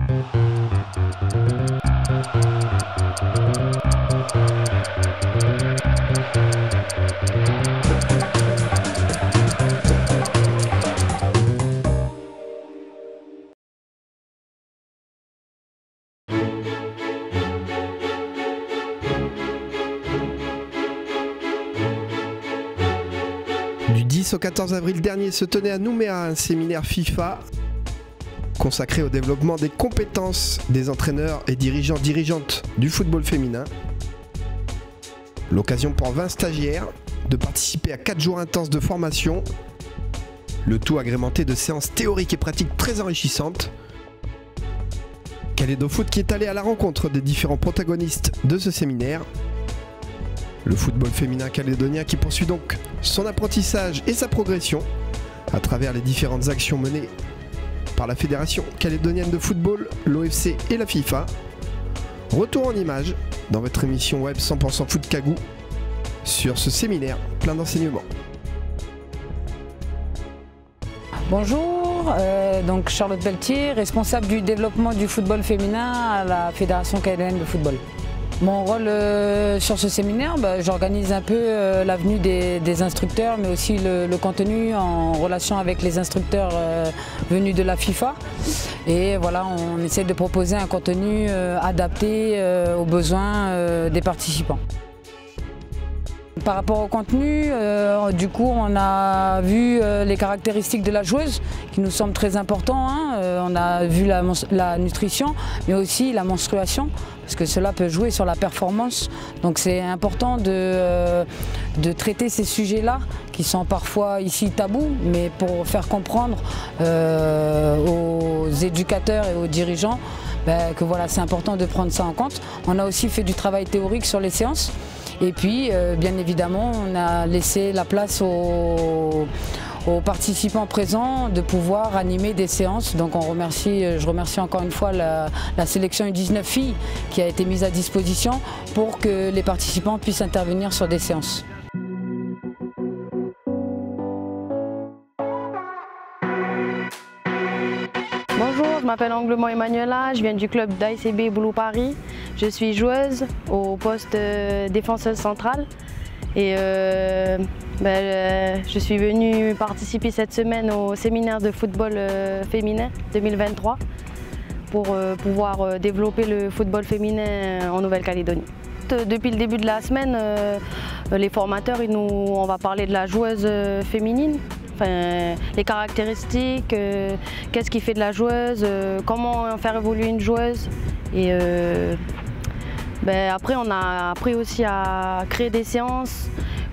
Du 10 au 14 avril dernier se tenait à Nouméa un séminaire FIFA consacré au développement des compétences des entraîneurs et dirigeantes du football féminin. L'occasion pour 20 stagiaires de participer à 4 jours intenses de formation, le tout agrémenté de séances théoriques et pratiques très enrichissantes. Calédo Foot qui est allé à la rencontre des différents protagonistes de ce séminaire. Le football féminin calédonien qui poursuit donc son apprentissage et sa progression à travers les différentes actions menées par la Fédération calédonienne de football, l'OFC et la FIFA. Retour en images dans votre émission web 100% Foot Cagou sur ce séminaire plein d'enseignements. Bonjour, donc Charlotte Pelletier, responsable du développement du football féminin à la Fédération calédonienne de football. Mon rôle sur ce séminaire, j'organise un peu la venue des instructeurs, mais aussi le contenu en relation avec les instructeurs venus de la FIFA. Et voilà, on essaie de proposer un contenu adapté aux besoins des participants. Par rapport au contenu, du coup, on a vu les caractéristiques de la joueuse qui nous semblent très importantes. On a vu la nutrition, mais aussi la menstruation, parce que cela peut jouer sur la performance. Donc c'est important de traiter ces sujets-là, qui sont parfois ici tabous, mais pour faire comprendre aux éducateurs et aux dirigeants que voilà, c'est important de prendre ça en compte. On a aussi fait du travail théorique sur les séances. Et puis, bien évidemment, on a laissé la place aux participants présents de pouvoir animer des séances. Donc je remercie encore une fois la sélection U19 filles qui a été mise à disposition pour que les participants puissent intervenir sur des séances. Bonjour, je m'appelle Anglement Emmanuela, je viens du club d'ASB Boulou Paris. Je suis joueuse au poste défenseuse centrale et je suis venue participer cette semaine au séminaire de football féminin 2023 pour pouvoir développer le football féminin en Nouvelle-Calédonie. Depuis le début de la semaine, les formateurs, on va parler de la joueuse féminine. Enfin, les caractéristiques, qu'est-ce qui fait de la joueuse, comment faire évoluer une joueuse. Et après, on a appris aussi à créer des séances,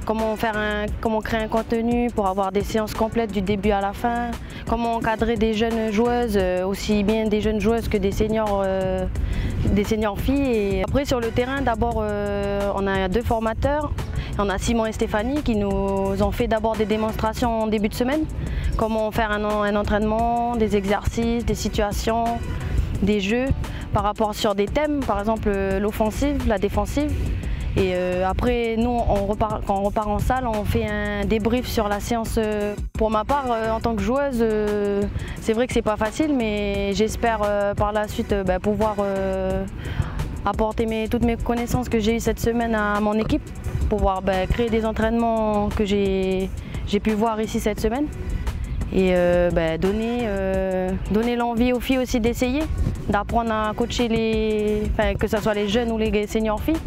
comment créer un contenu pour avoir des séances complètes du début à la fin, comment encadrer des jeunes joueuses, aussi bien des jeunes joueuses que des seniors filles. Et après, sur le terrain, d'abord, on a 2 formateurs. On a Simon et Stéphanie qui nous ont fait d'abord des démonstrations en début de semaine. Comment faire un entraînement, des exercices, des situations, des jeux par rapport sur des thèmes, par exemple l'offensive, la défensive. Et après, nous, quand on repart en salle, on fait un débrief sur la séance. Pour ma part, en tant que joueuse, c'est vrai que c'est pas facile, mais j'espère par la suite pouvoir apporter toutes mes connaissances que j'ai eues cette semaine à mon équipe, pouvoir créer des entraînements que j'ai pu voir ici cette semaine et donner l'envie aux filles aussi d'essayer, d'apprendre à coacher que ce soit les jeunes ou les seniors filles.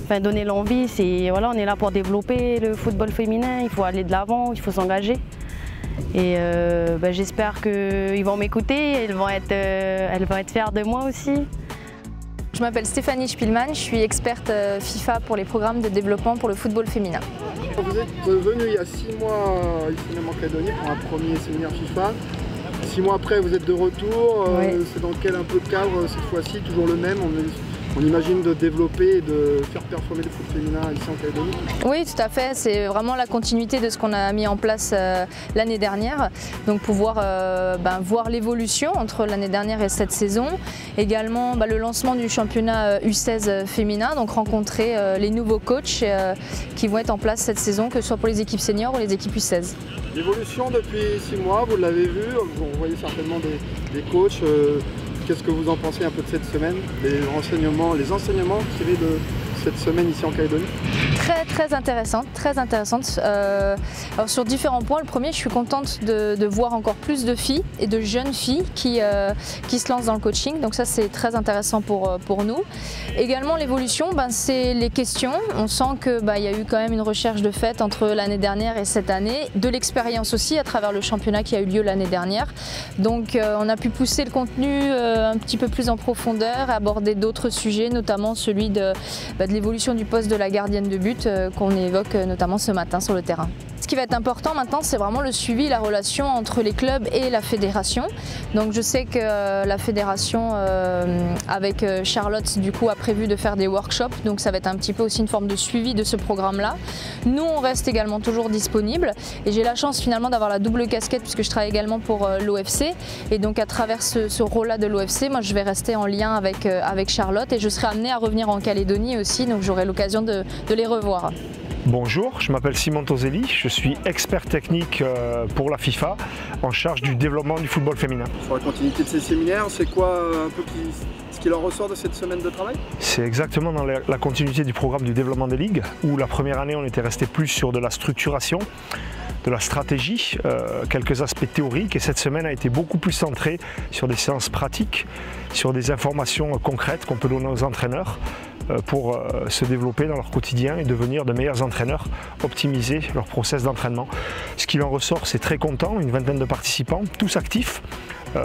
Enfin, donner l'envie, voilà, on est là pour développer le football féminin, il faut aller de l'avant, il faut s'engager. Et j'espère qu'ils vont m'écouter, elles vont être fières de moi aussi. Je m'appelle Stéphanie Spielmann, je suis experte FIFA pour les programmes de développement pour le football féminin. Vous êtes venu il y a 6 mois ici même en Calédonie pour un premier séminaire FIFA. 6 mois après, vous êtes de retour. Oui. C'est dans quel un peu de cadre cette fois-ci, toujours le même? On imagine de développer et de faire performer le foot féminin ici en Calédonie. Oui, tout à fait. C'est vraiment la continuité de ce qu'on a mis en place l'année dernière. Donc pouvoir voir l'évolution entre l'année dernière et cette saison. Également le lancement du championnat U16 féminin, donc rencontrer les nouveaux coachs qui vont être en place cette saison, que ce soit pour les équipes seniors ou les équipes U16. L'évolution depuis 6 mois, vous l'avez vu, vous voyez certainement des coachs qu'est-ce que vous en pensez un peu de cette semaine, les enseignements tirés de cette semaine ici en Calédonie? Très intéressante, très intéressante. Alors sur différents points, le premier, je suis contente de voir encore plus de filles et de jeunes filles qui se lancent dans le coaching, donc ça c'est très intéressant pour nous. Également l'évolution, c'est les questions. On sent que y a eu quand même une recherche de fait entre l'année dernière et cette année, de l'expérience aussi à travers le championnat qui a eu lieu l'année dernière. Donc on a pu pousser le contenu un petit peu plus en profondeur, aborder d'autres sujets, notamment celui de l'évolution du poste de la gardienne de but qu'on évoque notamment ce matin sur le terrain. Ce qui va être important maintenant, c'est vraiment le suivi, la relation entre les clubs et la fédération. Donc je sais que la fédération, avec Charlotte, du coup, a prévu de faire des workshops. Donc ça va être un petit peu aussi une forme de suivi de ce programme-là. Nous, on reste également toujours disponible. Et j'ai la chance finalement d'avoir la double casquette puisque je travaille également pour l'OFC. Et donc à travers ce rôle-là de l'OFC, moi je vais rester en lien avec Charlotte et je serai amenée à revenir en Calédonie aussi. Donc j'aurai l'occasion de les revoir. Bonjour, je m'appelle Simon Toselli, je suis expert technique pour la FIFA en charge du développement du football féminin. Sur la continuité de ces séminaires, c'est quoi un peu ce qui leur ressort de cette semaine de travail? C'est exactement dans la continuité du programme du développement des ligues où la première année on était resté plus sur de la structuration, de la stratégie, quelques aspects théoriques et cette semaine a été beaucoup plus centrée sur des séances pratiques, sur des informations concrètes qu'on peut donner aux entraîneurs pour se développer dans leur quotidien et devenir de meilleurs entraîneurs, optimiser leur process d'entraînement. Ce qui en ressort, c'est très content, une vingtaine de participants, tous actifs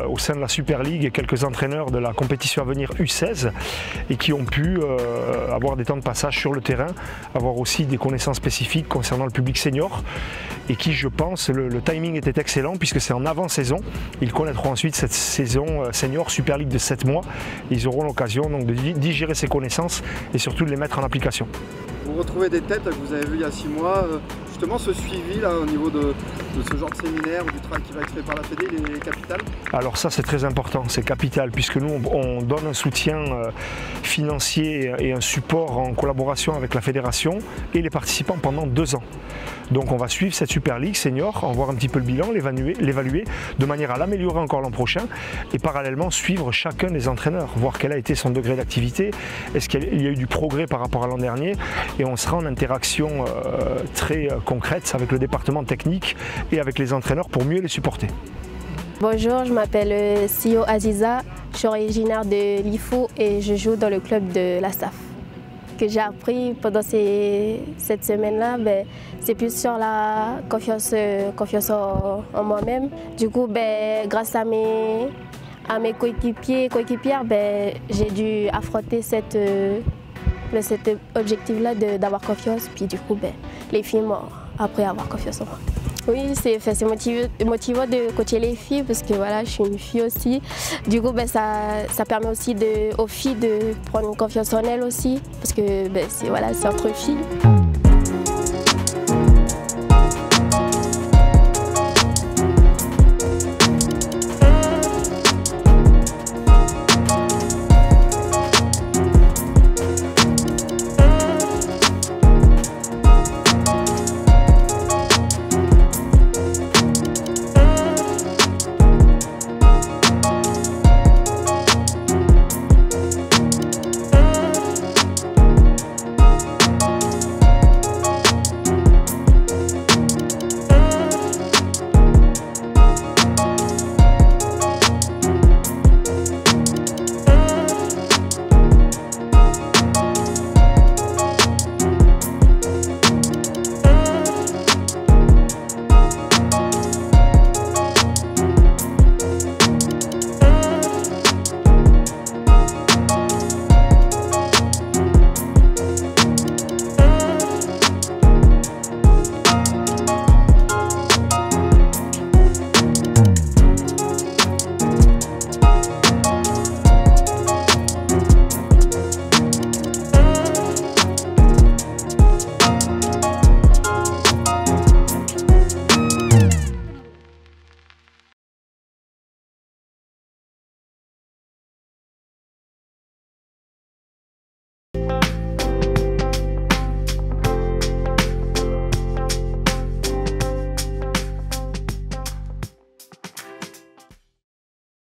au sein de la Super League et quelques entraîneurs de la compétition à venir U16 et qui ont pu avoir des temps de passage sur le terrain, avoir aussi des connaissances spécifiques concernant le public senior et qui, je pense, le timing était excellent puisque c'est en avant-saison. Ils connaîtront ensuite cette saison senior Super League de 7 mois. Ils auront l'occasion donc de digérer ces connaissances et surtout de les mettre en application. Vous retrouvez des têtes que vous avez vues il y a 6 mois, justement ce suivi là au niveau de ce genre de séminaire ou du travail qui va être fait par la Fédé, il est capital? Alors ça c'est très important, c'est capital puisque nous on donne un soutien financier et un support en collaboration avec la fédération et les participants pendant 2 ans. Donc on va suivre cette Super League senior, en voir un petit peu le bilan, l'évaluer de manière à l'améliorer encore l'an prochain et parallèlement suivre chacun des entraîneurs, voir quel a été son degré d'activité, est-ce qu'il y a eu du progrès par rapport à l'an dernier et on sera en interaction très concrète avec le département technique et avec les entraîneurs pour mieux les supporter. Bonjour, je m'appelle Sio Aziza, je suis originaire de Lifou et je joue dans le club de la SAF. Ce que j'ai appris pendant cette semaine-là, c'est plus sur la confiance en moi-même. Du coup, grâce à mes coéquipières, j'ai dû affronter cet objectif-là d'avoir confiance. Puis du coup, les filles m'ont appris à avoir confiance en moi. Oui, c'est motivant de coacher les filles parce que voilà, je suis une fille aussi. Du coup, ça permet aussi aux filles de prendre confiance en elles aussi parce que c'est entre filles.